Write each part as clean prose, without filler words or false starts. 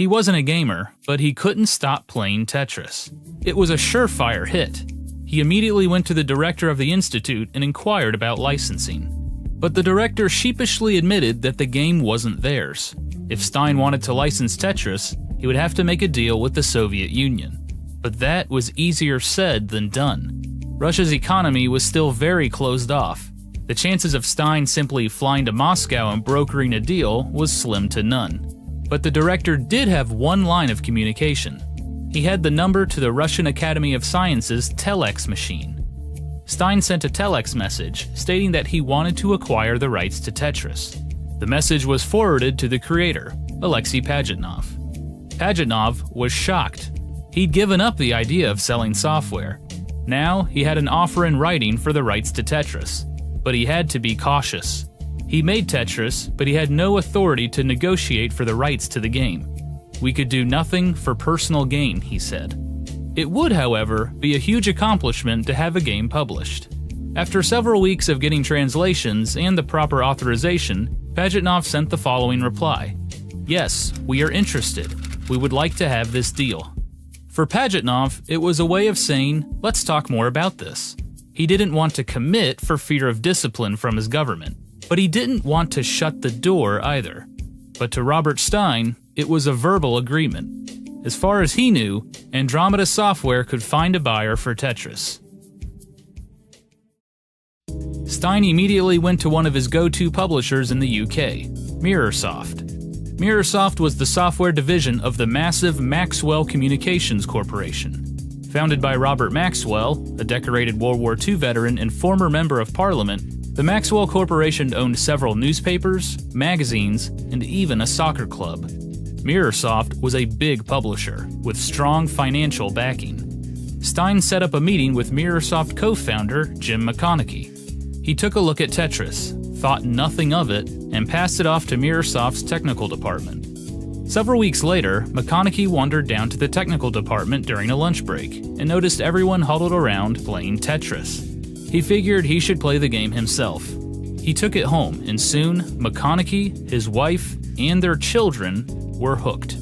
He wasn't a gamer, but he couldn't stop playing Tetris. It was a surefire hit. He immediately went to the director of the institute and inquired about licensing. But the director sheepishly admitted that the game wasn't theirs. If Stein wanted to license Tetris, he would have to make a deal with the Soviet Union. But that was easier said than done. Russia's economy was still very closed off. The chances of Stein simply flying to Moscow and brokering a deal was slim to none. But the director did have one line of communication. He had the number to the Russian Academy of Sciences telex machine. Stein sent a telex message stating that he wanted to acquire the rights to Tetris. The message was forwarded to the creator, Alexei Pajitnov. Pajitnov was shocked. He'd given up the idea of selling software. Now he had an offer in writing for the rights to Tetris, but he had to be cautious. He made Tetris, but he had no authority to negotiate for the rights to the game. We could do nothing for personal gain, he said. It would, however, be a huge accomplishment to have a game published. After several weeks of getting translations and the proper authorization, Pajitnov sent the following reply. Yes, we are interested. We would like to have this deal. For Pajitnov, it was a way of saying, let's talk more about this. He didn't want to commit for fear of discipline from his government, but he didn't want to shut the door either. But to Robert Stein, it was a verbal agreement. As far as he knew, Andromeda Software could find a buyer for Tetris. Stein immediately went to one of his go-to publishers in the UK, Mirrorsoft. Mirrorsoft was the software division of the massive Maxwell Communications Corporation. Founded by Robert Maxwell, a decorated World War II veteran and former member of Parliament, the Maxwell Corporation owned several newspapers, magazines, and even a soccer club. Mirrorsoft was a big publisher, with strong financial backing. Stein set up a meeting with Mirrorsoft co-founder Jim McConnachie. He took a look at Tetris, thought nothing of it, and passed it off to Mirrorsoft's technical department. Several weeks later, McConnachie wandered down to the technical department during a lunch break and noticed everyone huddled around playing Tetris. He figured he should play the game himself. He took it home, and soon, McConnachie, his wife, and their children were hooked.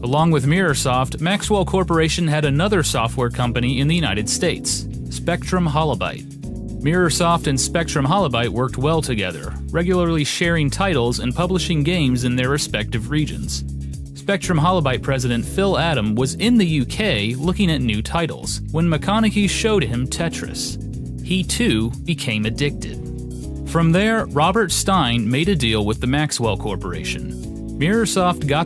Along with Mirrorsoft, Maxwell Corporation had another software company in the United States, Spectrum Holobyte. Mirrorsoft and Spectrum Holobyte worked well together, regularly sharing titles and publishing games in their respective regions. Spectrum Holobyte president Phil Adam was in the UK looking at new titles when McConnachie showed him Tetris. He too became addicted. From there, Robert Stein made a deal with the Maxwell Corporation. Mirrorsoft got